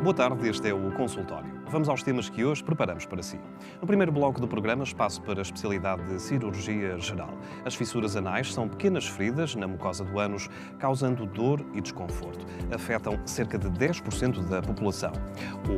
Boa tarde, este é o Consultório. Vamos aos temas que hoje preparamos para si. No primeiro bloco do programa, espaço para a especialidade de cirurgia geral. As fissuras anais são pequenas feridas na mucosa do ânus, causando dor e desconforto. Afetam cerca de 10% da população.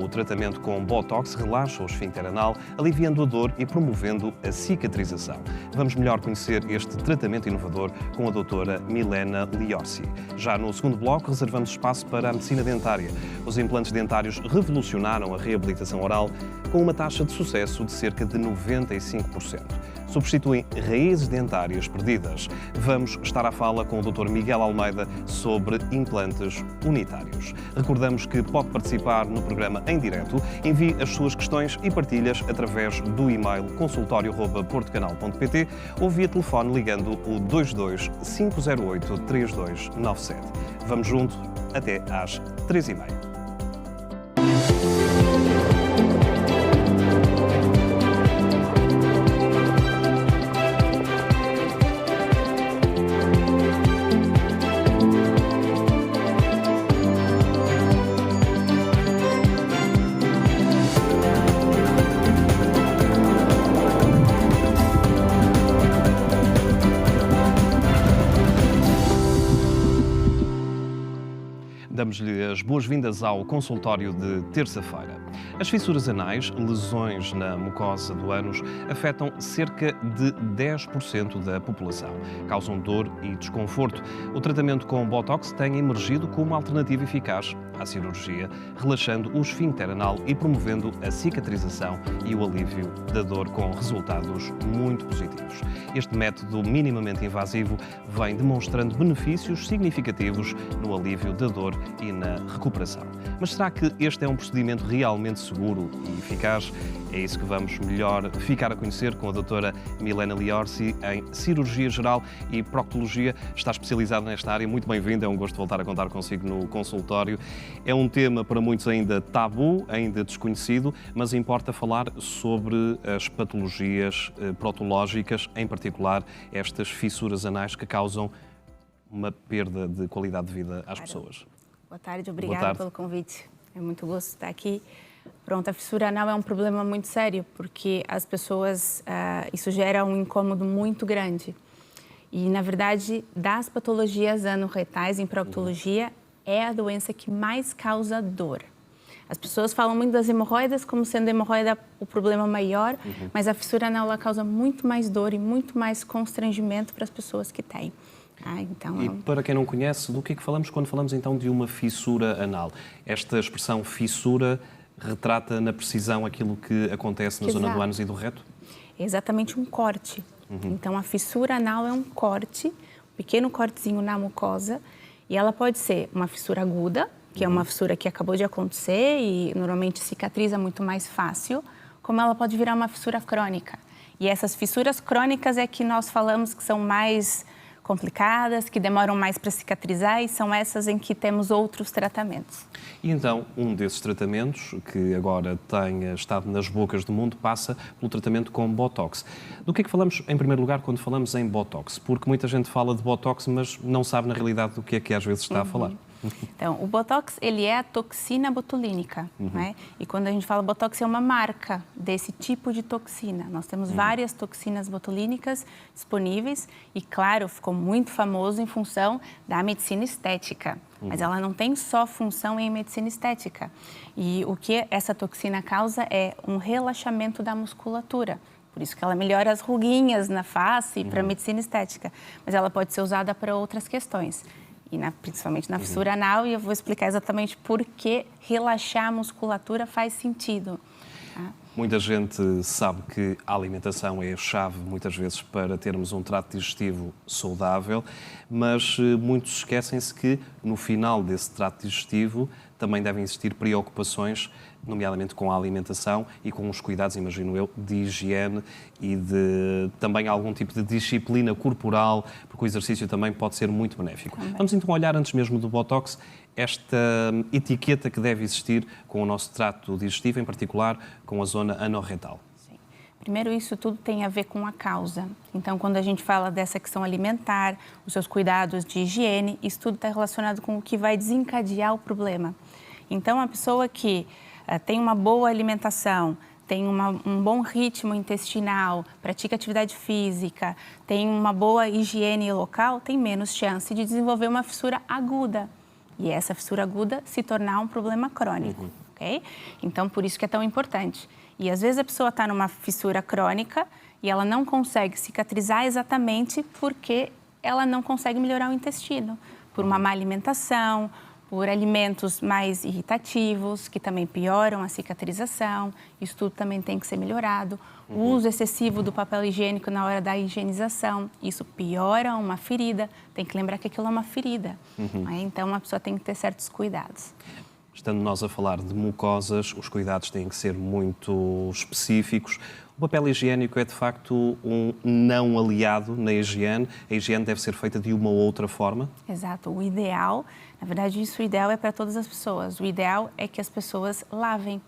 O tratamento com Botox relaxa o esfíncter anal, aliviando a dor e promovendo a cicatrização. Vamos melhor conhecer este tratamento inovador com a doutora Milena Liorsi. Já no segundo bloco, reservamos espaço para a medicina dentária. Os implantes dentários revolucionaram a reabilitação oral com uma taxa de sucesso de cerca de 95%. Substituem raízes dentárias perdidas. Vamos estar à fala com o Dr. Miguel Almeida sobre implantes unitários. Recordamos que pode participar no programa em direto. Envie as suas questões e partilhas através do e-mail consultorio@portocanal.pt ou via telefone ligando o 22 508 3297. Vamos junto até às 3h30. Damos-lhe as boas-vindas ao consultório de terça-feira. As fissuras anais, lesões na mucosa do ânus, afetam cerca de 10% da população. Causam dor e desconforto. O tratamento com Botox tem emergido como alternativa eficaz à cirurgia, relaxando o esfíncter anal e promovendo a cicatrização e o alívio da dor com resultados muito positivos. Este método minimamente invasivo vem demonstrando benefícios significativos no alívio da dor e na recuperação. Mas será que este é um procedimento realmente seguro e eficaz? É isso que vamos melhor ficar a conhecer com a doutora Milena Liorsi em cirurgia geral e proctologia. Está especializada nesta área. Muito bem-vinda, é um gosto voltar a contar consigo no consultório. É um tema para muitos ainda tabu, ainda desconhecido, mas importa falar sobre as patologias proctológicas, em particular estas fissuras anais que causam uma perda de qualidade de vida às pessoas. Boa tarde, obrigada pelo convite. É muito gosto estar aqui. Pronto, a fissura anal é um problema muito sério, porque as pessoas, isso gera um incômodo muito grande. E, na verdade, das patologias anorretais em proctologia, é a doença que mais causa dor. As pessoas falam muito das hemorroidas como sendo a hemorroida o problema maior, mas a fissura anal ela causa muito mais dor e muito mais constrangimento para as pessoas que têm. Então, e para quem não conhece, do que é que falamos quando falamos então de uma fissura anal? Esta expressão fissura retrata na precisão aquilo que acontece na zona do ânus e do reto? É exatamente um corte. Então, a fissura anal é um corte, um pequeno cortezinho na mucosa, e ela pode ser uma fissura aguda, que é uma fissura que acabou de acontecer e normalmente cicatriza muito mais fácil, como ela pode virar uma fissura crônica. E essas fissuras crônicas é que nós falamos que são mais complicadas, que demoram mais para cicatrizar e são essas em que temos outros tratamentos. E então, um desses tratamentos, que agora tem estado nas bocas do mundo, passa pelo tratamento com Botox. Do que é que falamos, em primeiro lugar, quando falamos em Botox? Porque muita gente fala de Botox, mas não sabe, na realidade, do que é que às vezes está a falar. Então, o Botox, ele é a toxina botulínica, né? E quando a gente fala Botox, é uma marca desse tipo de toxina. Nós temos várias toxinas botulínicas disponíveis e, claro, ficou muito famoso em função da medicina estética. Mas ela não tem só função em medicina estética. E o que essa toxina causa é um relaxamento da musculatura. Por isso que ela melhora as ruguinhas na face para a medicina estética. Mas ela pode ser usada para outras questões. E principalmente na fissura anal, e eu vou explicar exatamente por que relaxar a musculatura faz sentido. Muita gente sabe que a alimentação é a chave, muitas vezes, para termos um trato digestivo saudável, mas muitos esquecem-se que, no final desse trato digestivo, também devem existir preocupações, nomeadamente com a alimentação e com os cuidados, imagino eu, de higiene e de também algum tipo de disciplina corporal, porque o exercício também pode ser muito benéfico. Vamos então olhar, antes mesmo do Botox, esta etiqueta que deve existir com o nosso trato digestivo, em particular com a zona anorretal. Primeiro, isso tudo tem a ver com a causa. Então, quando a gente fala dessa questão alimentar, os seus cuidados de higiene, isso tudo está relacionado com o que vai desencadear o problema. Então, a pessoa que tem uma boa alimentação, tem um bom ritmo intestinal, pratica atividade física, tem uma boa higiene local, tem menos chance de desenvolver uma fissura aguda. E essa fissura aguda se tornar um problema crônico, ok? Então, por isso que é tão importante. E às vezes a pessoa está numa fissura crônica e ela não consegue cicatrizar exatamente porque ela não consegue melhorar o intestino, por uma má alimentação, por alimentos mais irritativos, que também pioram a cicatrização. Isso tudo também tem que ser melhorado. O uso excessivo do papel higiênico na hora da higienização, isso piora uma ferida. Tem que lembrar que aquilo é uma ferida. Né? Então, a pessoa tem que ter certos cuidados. Estando nós a falar de mucosas, os cuidados têm que ser muito específicos. O papel higiênico é, de facto, um não aliado na higiene. A higiene deve ser feita de uma ou outra forma? Exato. O ideal, na verdade, o ideal é para todas as pessoas. O ideal é que as pessoas lavem.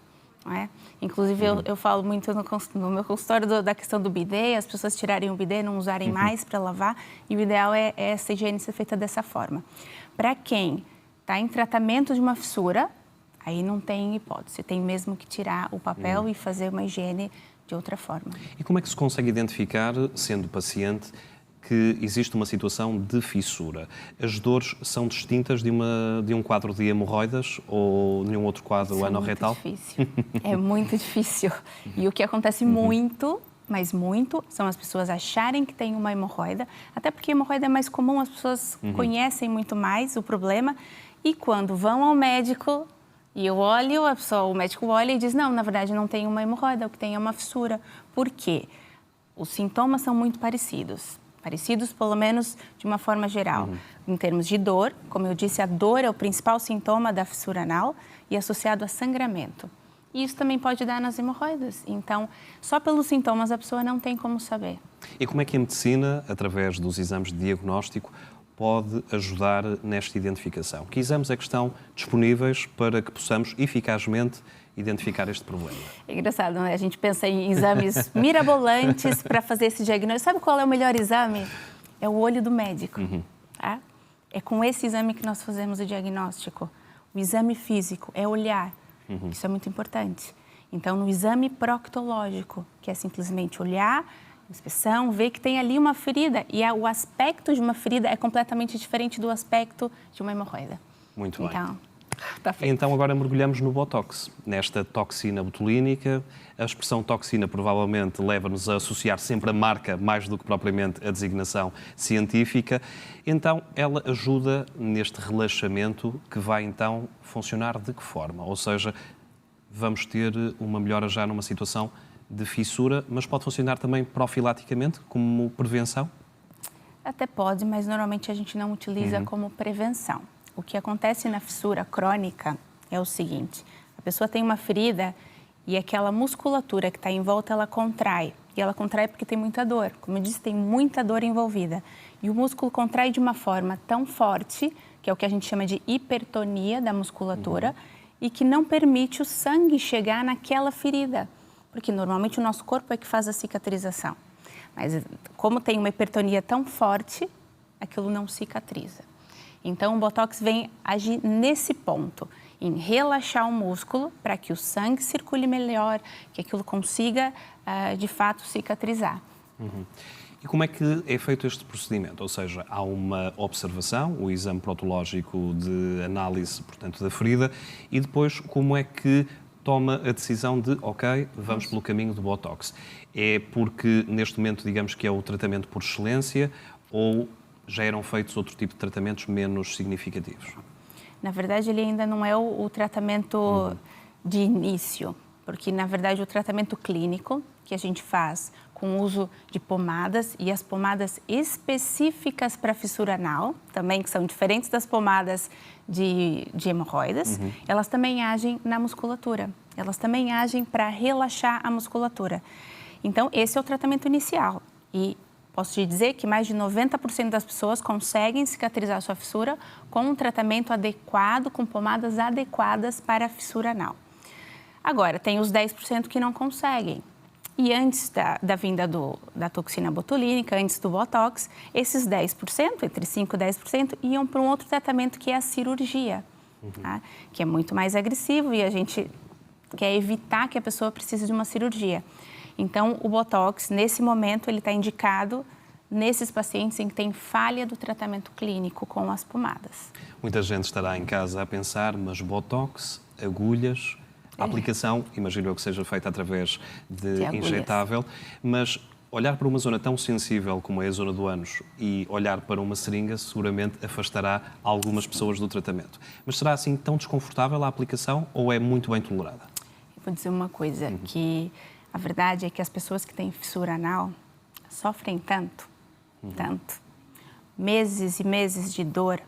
Não é? Inclusive, eu falo muito no meu consultório da questão do bidê, as pessoas tirarem o bidê, não usarem mais para lavar. E o ideal é essa higiene ser feita dessa forma. Para quem está em tratamento de uma fissura, aí não tem hipótese. Tem mesmo que tirar o papel e fazer uma higiene de outra forma. E como é que se consegue identificar, sendo paciente, que existe uma situação de fissura? As dores são distintas de um quadro de hemorroidas ou nenhum outro quadro anorretal? É muito difícil. E o que acontece muito, mas muito, são as pessoas acharem que tem uma hemorroida, até porque a hemorroida é mais comum, as pessoas conhecem muito mais o problema, e quando vão ao médico, e eu olho, o médico olha e diz, não, na verdade não tem uma hemorroida, o que tem é uma fissura. Por quê? Os sintomas são muito parecidos. Parecidos, pelo menos, de uma forma geral. Em termos de dor, como eu disse, a dor é o principal sintoma da fissura anal e associado a sangramento. E isso também pode dar nas hemorroidas. Então, só pelos sintomas a pessoa não tem como saber. E como é que a medicina, através dos exames de diagnóstico, pode ajudar nesta identificação? Que exames é que estão disponíveis para que possamos eficazmente identificar este problema? É engraçado, não é? A gente pensa em exames mirabolantes para fazer esse diagnóstico. Sabe qual é o melhor exame? É o olho do médico. Tá? É com esse exame que nós fazemos o diagnóstico. O exame físico é olhar. Isso é muito importante. Então, no exame proctológico, que é simplesmente olhar, inspeção, ver que tem ali uma ferida. E o aspecto de uma ferida é completamente diferente do aspecto de uma hemorroida. Muito bem. Então, tá feito. Então agora mergulhamos no Botox, nesta toxina botulínica. A expressão toxina provavelmente leva-nos a associar sempre a marca mais do que propriamente a designação científica. Então ela ajuda neste relaxamento que vai então funcionar de que forma? Ou seja, vamos ter uma melhora já numa situação de fissura, mas pode funcionar também profilaticamente, como prevenção? Até pode, mas normalmente a gente não utiliza como prevenção. O que acontece na fissura crônica é o seguinte, a pessoa tem uma ferida e aquela musculatura que está em volta, ela contrai. E ela contrai porque tem muita dor. Como eu disse, tem muita dor envolvida. E o músculo contrai de uma forma tão forte, que é o que a gente chama de hipertonia da musculatura, e que não permite o sangue chegar naquela ferida. Porque normalmente o nosso corpo é que faz a cicatrização. Mas como tem uma hipertonia tão forte, aquilo não cicatriza. Então o Botox vem agir nesse ponto, em relaxar o músculo para que o sangue circule melhor, que aquilo consiga, de fato, cicatrizar. E como é que é feito este procedimento? Ou seja, há uma observação, o exame proctológico de análise, portanto, da ferida, e depois como é que toma a decisão de, ok, vamos pelo caminho do Botox? É porque neste momento, digamos que é o tratamento por excelência ou já eram feitos outro tipo de tratamentos menos significativos? Na verdade, ele ainda não é o tratamento de início, porque, na verdade, o tratamento clínico que a gente faz com o uso de pomadas e as pomadas específicas para fissura anal, também que são diferentes das pomadas de hemorroidas, elas também agem na musculatura, elas também agem para relaxar a musculatura. Então, esse é o tratamento inicial e posso te dizer que mais de 90% das pessoas conseguem cicatrizar a sua fissura com um tratamento adequado, com pomadas adequadas para a fissura anal. Agora, tem os 10% que não conseguem. E antes da vinda da toxina botulínica, antes do Botox, esses 10%, entre 5% e 10%, iam para um outro tratamento que é a cirurgia. tá? Que é muito mais agressivo e a gente quer evitar que a pessoa precise de uma cirurgia. Então, o Botox, nesse momento, ele está indicado nesses pacientes em que tem falha do tratamento clínico com as pomadas. Muita gente estará em casa a pensar, mas Botox, agulhas, a aplicação, imagino eu que seja feita através de injetável, mas olhar para uma zona tão sensível como é a zona do ânus e olhar para uma seringa seguramente afastará algumas pessoas do tratamento. Mas será assim tão desconfortável a aplicação ou é muito bem tolerada? Eu vou dizer uma coisa, que a verdade é que as pessoas que têm fissura anal sofrem tanto, meses e meses de dor.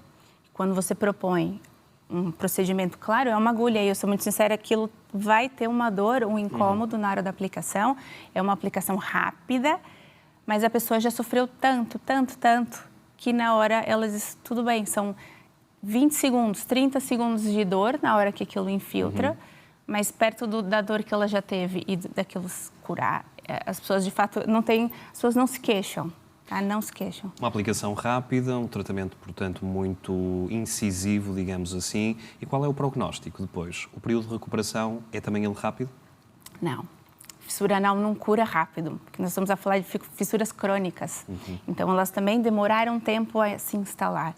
Quando você propõe um procedimento, claro, é uma agulha, e eu sou muito sincera, aquilo vai ter uma dor, um incômodo na hora da aplicação, é uma aplicação rápida, mas a pessoa já sofreu tanto, que na hora ela diz, tudo bem, são 20 segundos, 30 segundos de dor na hora que aquilo infiltra, mas perto da dor que ela já teve e daquilo curar, as pessoas de fato as pessoas não se queixam. Não se queixam. Uma aplicação rápida, um tratamento, portanto, muito incisivo, digamos assim. E qual é o prognóstico depois? O período de recuperação é também ele rápido? Não. Fissura anal não cura rápido, porque nós estamos a falar de fissuras crônicas. Então, elas também demoraram tempo a se instalar.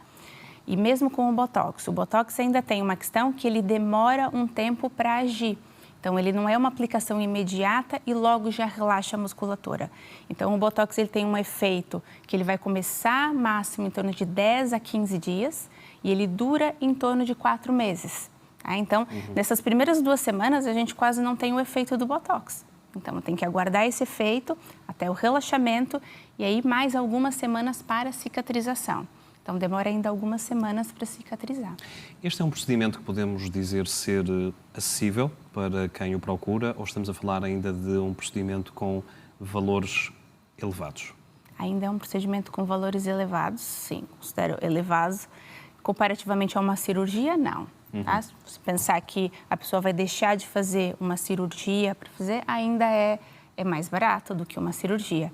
E mesmo com o Botox ainda tem uma questão que ele demora um tempo para agir. Então, ele não é uma aplicação imediata e logo já relaxa a musculatura. Então, o Botox ele tem um efeito que ele vai começar máximo em torno de 10 a 15 dias e ele dura em torno de 4 meses. Tá? Então, nessas primeiras 2 semanas, a gente quase não tem o efeito do Botox. Então, tem que aguardar esse efeito até o relaxamento e aí mais algumas semanas para a cicatrização. Então, demora ainda algumas semanas para cicatrizar. Este é um procedimento que podemos dizer ser acessível para quem o procura ou estamos a falar ainda de um procedimento com valores elevados? Ainda é um procedimento com valores elevados, sim, considero elevado. Comparativamente a uma cirurgia, não. Tá? Se pensar que a pessoa vai deixar de fazer uma cirurgia para fazer, ainda é mais barato do que uma cirurgia.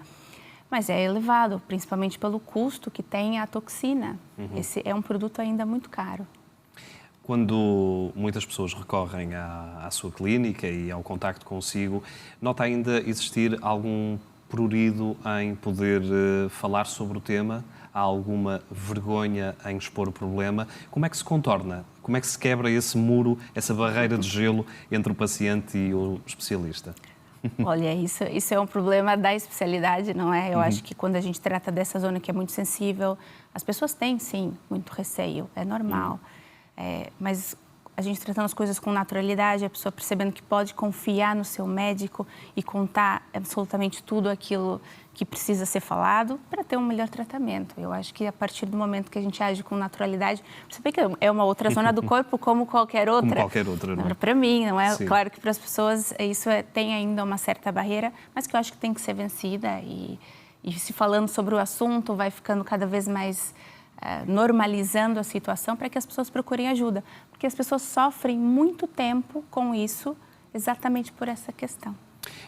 Mas é elevado, principalmente pelo custo que tem a toxina. Esse é um produto ainda muito caro. Quando muitas pessoas recorrem à sua clínica e ao contacto consigo, nota ainda existir algum prurido em poder falar sobre o tema? Há alguma vergonha em expor o problema? Como é que se contorna? Como é que se quebra esse muro, essa barreira de gelo entre o paciente e o especialista? Olha, isso é um problema da especialidade, não é? Eu acho que quando a gente trata dessa zona que é muito sensível, as pessoas têm, sim, muito receio, é normal. Mas a gente tratando as coisas com naturalidade, a pessoa percebendo que pode confiar no seu médico e contar absolutamente tudo aquilo que precisa ser falado para ter um melhor tratamento. Eu acho que a partir do momento que a gente age com naturalidade, você vê que é uma outra zona do corpo como qualquer outra. Como qualquer outra, não é? Para mim, não é? Sim. Claro que para as pessoas isso tem ainda uma certa barreira, mas que eu acho que tem que ser vencida e se falando sobre o assunto, vai ficando cada vez mais normalizando a situação para que as pessoas procurem ajuda. Porque as pessoas sofrem muito tempo com isso, exatamente por essa questão.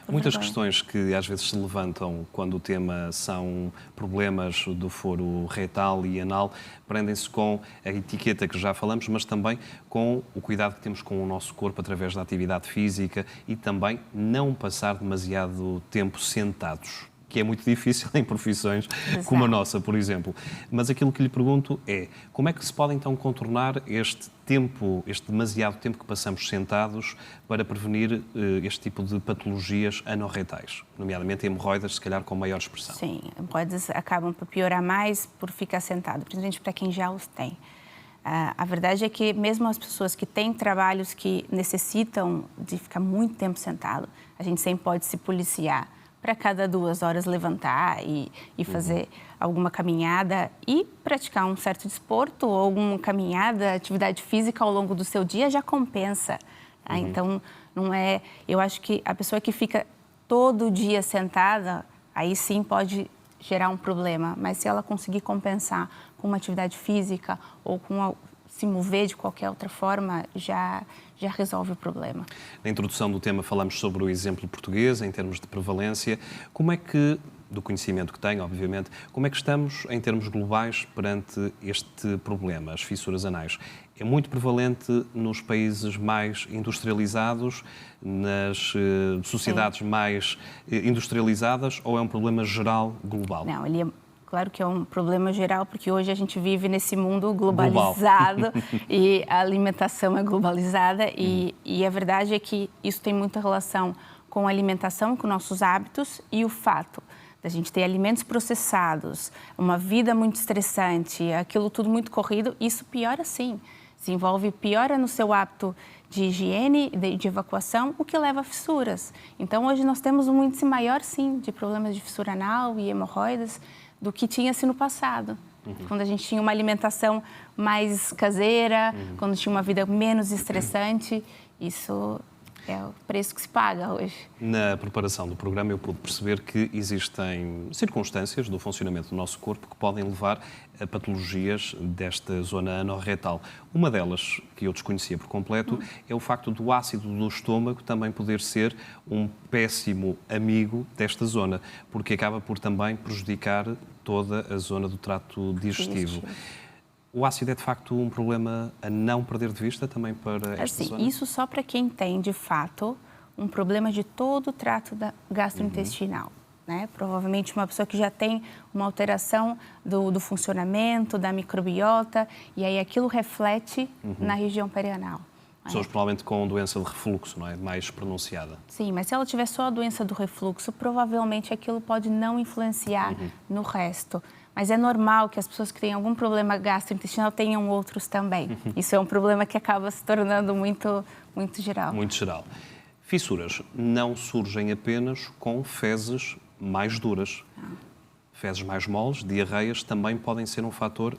Muitas questões que às vezes se levantam quando o tema são problemas do foro retal e anal prendem-se com a etiqueta que já falamos, mas também com o cuidado que temos com o nosso corpo através da atividade física e também não passar demasiado tempo sentados, que é muito difícil em profissões como a nossa, por exemplo. Mas aquilo que lhe pergunto é, como é que se pode então contornar este demasiado tempo que passamos sentados para prevenir este tipo de patologias anorretais, nomeadamente hemorroidas, se calhar com maior expressão? Sim, hemorroidas acabam por piorar mais por ficar sentado, principalmente para quem já os tem. A verdade é que mesmo as pessoas que têm trabalhos que necessitam de ficar muito tempo sentado, a gente sempre pode se policiar para cada 2 horas levantar e fazer alguma caminhada e praticar um certo desporto ou alguma caminhada, atividade física ao longo do seu dia já compensa. Tá? Então, não é... Eu acho que a pessoa que fica todo dia sentada, aí sim pode gerar um problema. Mas se ela conseguir compensar com uma atividade física ou com se mover de qualquer outra forma, já resolve o problema. Na introdução do tema falamos sobre o exemplo português, em termos de prevalência. Como é que do conhecimento que tem, obviamente, como é que estamos em termos globais perante este problema, as fissuras anais? É muito prevalente nos países mais industrializados, nas sociedades mais industrializadas, ou é um problema geral global? Não, claro que é um problema geral, porque hoje a gente vive nesse mundo globalizado e a alimentação é globalizada e a verdade é que isso tem muita relação com a alimentação, com nossos hábitos e o fato da gente ter alimentos processados, uma vida muito estressante, aquilo tudo muito corrido, isso piora sim. Piora no seu hábito de higiene, de evacuação, o que leva a fissuras. Então, hoje nós temos um índice maior, sim, de problemas de fissura anal e hemorroidas do que tinha-se no passado. Quando a gente tinha uma alimentação mais caseira, quando tinha uma vida menos estressante, isso é o preço que se paga hoje. Na preparação do programa eu pude perceber que existem circunstâncias do funcionamento do nosso corpo que podem levar a patologias desta zona anorretal. Uma delas, que eu desconhecia por completo, é o facto do ácido do estômago também poder ser um péssimo amigo desta zona, porque acaba por também prejudicar toda a zona do trato digestivo. O ácido é, de facto, um problema a não perder de vista também para esta zona? Isso só para quem tem, de fato, um problema de todo o trato gastrointestinal. Né? Provavelmente uma pessoa que já tem uma alteração do funcionamento, da microbiota, e aí aquilo reflete na região perianal. Pessoas provavelmente com doença de refluxo, não é? Mais pronunciada. Sim, mas se ela tiver só a doença do refluxo, provavelmente aquilo pode não influenciar no resto. Mas é normal que as pessoas que têm algum problema gastrointestinal tenham outros também. Isso é um problema que acaba se tornando muito geral. Muito geral. Fissuras não surgem apenas com fezes mais duras. Fezes mais moles, diarreias, também podem ser um fator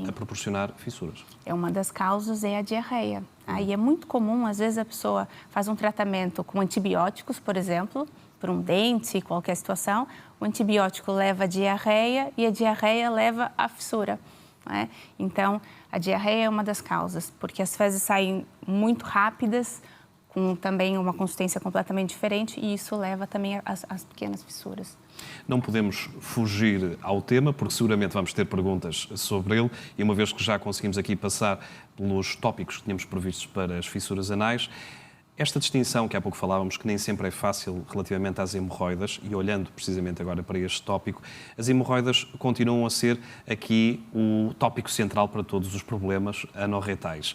a proporcionar fissuras. É uma das causas é a diarreia. Aí é muito comum, às vezes a pessoa faz um tratamento com antibióticos, por exemplo, por um dente, qualquer situação, o antibiótico leva a diarreia e a diarreia leva à fissura. Né? Então, a diarreia é uma das causas, porque as fezes saem muito rápidas, com também uma consistência completamente diferente, e isso leva também às pequenas fissuras. Não podemos fugir ao tema, porque seguramente vamos ter perguntas sobre ele, e uma vez que já conseguimos aqui passar pelos tópicos que tínhamos previstos para as fissuras anais, esta distinção que há pouco falávamos, que nem sempre é fácil relativamente às hemorroidas, e olhando precisamente agora para este tópico, as hemorroidas continuam a ser aqui o tópico central para todos os problemas anorretais.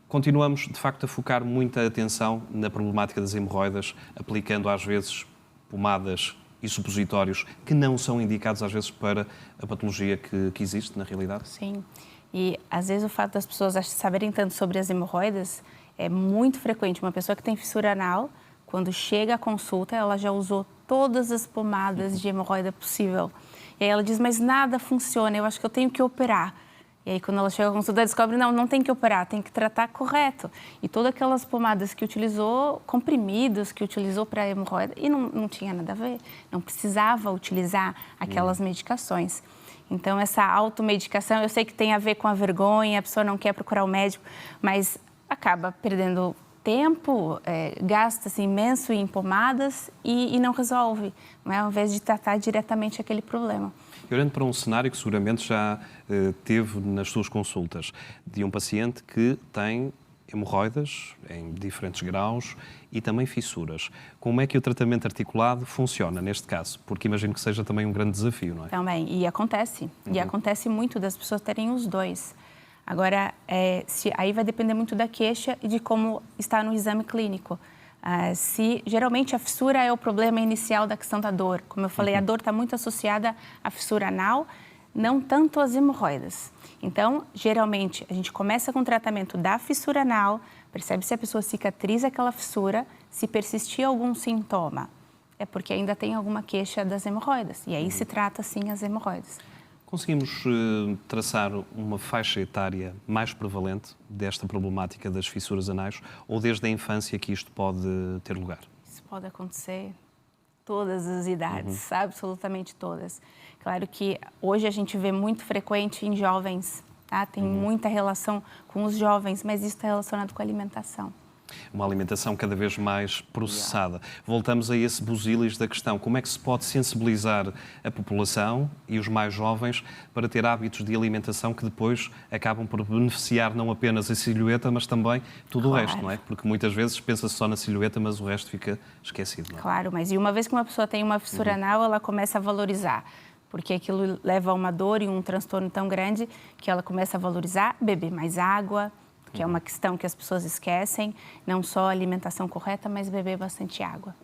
Continuamos, de facto, a focar muita atenção na problemática das hemorroidas, aplicando às vezes pomadas e supositórios que não são indicados às vezes para a patologia que existe na realidade? Sim, e às vezes o fato das pessoas saberem tanto sobre as hemorroidas é muito frequente. Uma pessoa que tem fissura anal, quando chega à consulta, ela já usou todas as pomadas de hemorroida possível. E aí ela diz, mas nada funciona, eu acho que eu tenho que operar. E aí, quando ela chega à consulta, descobre, não tem que operar, tem que tratar correto. E todas aquelas pomadas que utilizou, comprimidos que utilizou para a hemorroida, e não tinha nada a ver, não precisava utilizar aquelas medicações. Então, essa automedicação, eu sei que tem a ver com a vergonha, a pessoa não quer procurar o médico, mas acaba perdendo tempo, gasta-se imenso em pomadas e não resolve, não é? Ao invés de tratar diretamente aquele problema. Olhando para um cenário que seguramente já teve nas suas consultas, de um paciente que tem hemorroidas em diferentes graus e também fissuras. Como é que o tratamento articulado funciona neste caso? Porque imagino que seja também um grande desafio, não é? Também, e acontece. E acontece muito das pessoas terem os dois. Agora, aí vai depender muito da queixa e de como está no exame clínico. Geralmente a fissura é o problema inicial da questão da dor. Como eu falei, a dor está muito associada à fissura anal, não tanto às hemorroidas. Então, geralmente, a gente começa com o tratamento da fissura anal, percebe se a pessoa cicatriza aquela fissura, se persistir algum sintoma, é porque ainda tem alguma queixa das hemorroidas. E aí se trata, sim, as hemorroidas. Conseguimos traçar uma faixa etária mais prevalente desta problemática das fissuras anais ou desde a infância que isto pode ter lugar? Isso pode acontecer todas as idades, absolutamente todas. Claro que hoje a gente vê muito frequente em jovens, tá? Tem muita relação com os jovens, mas isso está relacionado com a alimentação. Uma alimentação cada vez mais processada. Voltamos a esse busilis da questão. Como é que se pode sensibilizar a população e os mais jovens para ter hábitos de alimentação que depois acabam por beneficiar não apenas a silhueta, mas também tudo o resto, não é? Porque muitas vezes pensa-se só na silhueta, mas o resto fica esquecido, não é? Claro, mas e uma vez que uma pessoa tem uma fissura anal, ela começa a valorizar. Porque aquilo leva a uma dor e um transtorno tão grande que ela começa a valorizar, beber mais água, que é uma questão que as pessoas esquecem, não só a alimentação correta, mas beber bastante água.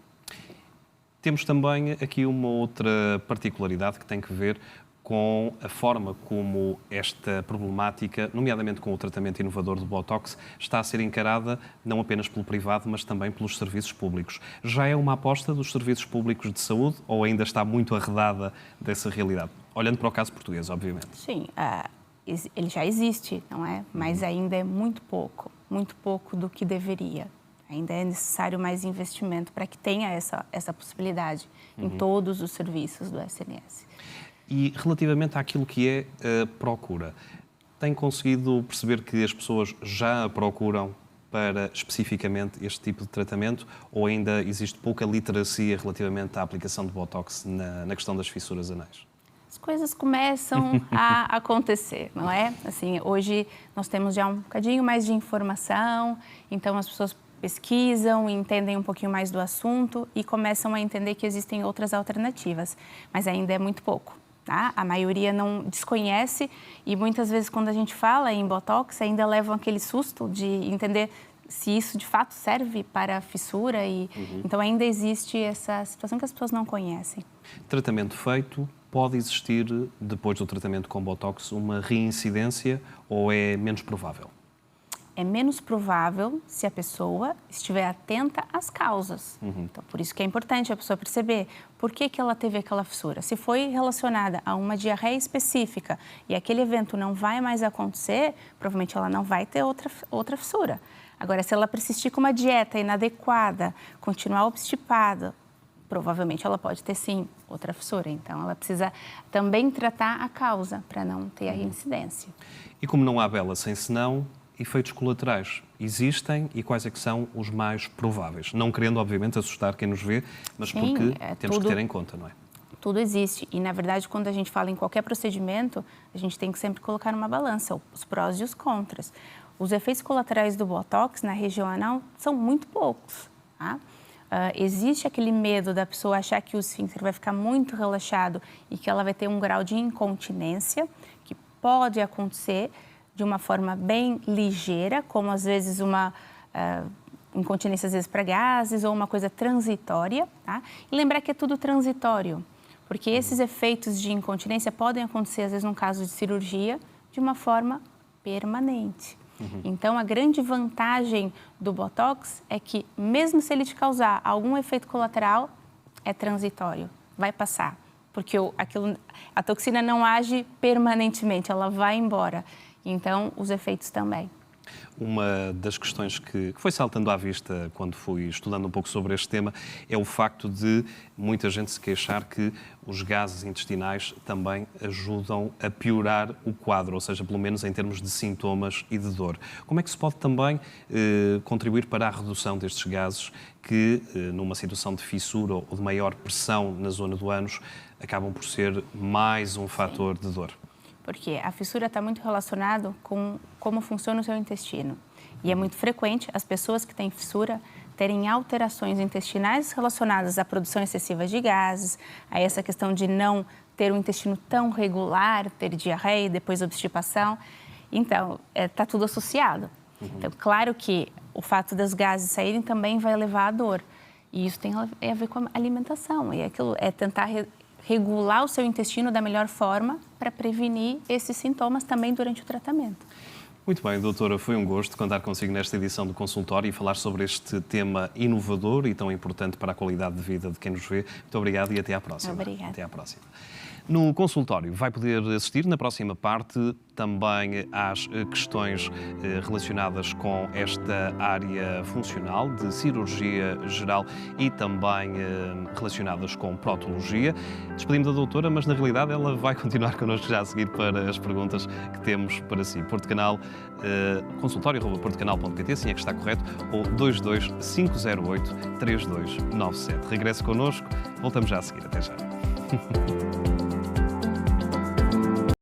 Temos também aqui uma outra particularidade que tem que ver com a forma como esta problemática, nomeadamente com o tratamento inovador do Botox, está a ser encarada não apenas pelo privado, mas também pelos serviços públicos. Já é uma aposta dos serviços públicos de saúde ou ainda está muito arredada dessa realidade? Olhando para o caso português, obviamente. Sim, ele já existe, não é? Mas ainda é muito pouco do que deveria. Ainda é necessário mais investimento para que tenha essa possibilidade em todos os serviços do SNS. E relativamente àquilo que é a procura, tem conseguido perceber que as pessoas já a procuram para especificamente este tipo de tratamento ou ainda existe pouca literacia relativamente à aplicação de Botox na questão das fissuras anais? As coisas começam a acontecer, não é? Assim, hoje nós temos já um bocadinho mais de informação, então as pessoas pesquisam, entendem um pouquinho mais do assunto e começam a entender que existem outras alternativas, mas ainda é muito pouco. Tá? A maioria não desconhece e muitas vezes quando a gente fala em Botox ainda levam aquele susto de entender se isso de fato serve para a fissura e então ainda existe essa situação que as pessoas não conhecem. Tratamento feito, pode existir depois do tratamento com Botox uma reincidência ou é menos provável? É menos provável se a pessoa estiver atenta às causas. Então, por isso que é importante a pessoa perceber por que ela teve aquela fissura. Se foi relacionada a uma diarreia específica e aquele evento não vai mais acontecer, provavelmente ela não vai ter outra fissura. Agora, se ela persistir com uma dieta inadequada, continuar obstipada, provavelmente ela pode ter, sim, outra fissura. Então, ela precisa também tratar a causa para não ter a reincidência. E como não há bela sem senão, efeitos colaterais existem e quais é que são os mais prováveis? Não querendo, obviamente, assustar quem nos vê, mas sim, porque temos que ter em conta, não é? Tudo existe. E, na verdade, quando a gente fala em qualquer procedimento, a gente tem que sempre colocar numa balança os prós e os contras. Os efeitos colaterais do Botox na região anal são muito poucos, tá? Existe aquele medo da pessoa achar que o esfíncter vai ficar muito relaxado e que ela vai ter um grau de incontinência, que pode acontecer de uma forma bem ligeira, como às vezes uma incontinência às vezes para gases ou uma coisa transitória, tá? E lembrar que é tudo transitório, porque esses efeitos de incontinência podem acontecer às vezes num caso de cirurgia de uma forma permanente. Então, a grande vantagem do Botox é que, mesmo se ele te causar algum efeito colateral, é transitório, vai passar. Porque a toxina não age permanentemente, ela vai embora. Então, os efeitos também. Uma das questões que foi saltando à vista quando fui estudando um pouco sobre este tema é o facto de muita gente se queixar que os gases intestinais também ajudam a piorar o quadro, ou seja, pelo menos em termos de sintomas e de dor. Como é que se pode também contribuir para a redução destes gases que, numa situação de fissura ou de maior pressão na zona do ânus, acabam por ser mais um fator de dor? Porque a fissura está muito relacionada com como funciona o seu intestino. E é muito frequente as pessoas que têm fissura terem alterações intestinais relacionadas à produção excessiva de gases, a essa questão de não ter um intestino tão regular, ter diarreia e depois obstipação. Então, está tudo associado. Então, claro que o fato dos gases saírem também vai levar à dor. E isso tem a ver com a alimentação. E aquilo é tentar regular o seu intestino da melhor forma para prevenir esses sintomas também durante o tratamento. Muito bem, doutora, foi um gosto contar consigo nesta edição do consultório e falar sobre este tema inovador e tão importante para a qualidade de vida de quem nos vê. Muito obrigado e até à próxima. Obrigada. Até à próxima. No consultório vai poder assistir na próxima parte também às questões relacionadas com esta área funcional de cirurgia geral e também relacionadas com protologia. Despedimos da doutora, mas na realidade ela vai continuar connosco já a seguir para as perguntas que temos para si. Porto Canal, consultório@portocanal.pt, sim é que está correto, ou 22 508 3297. Regresse connosco, voltamos já a seguir. Até já.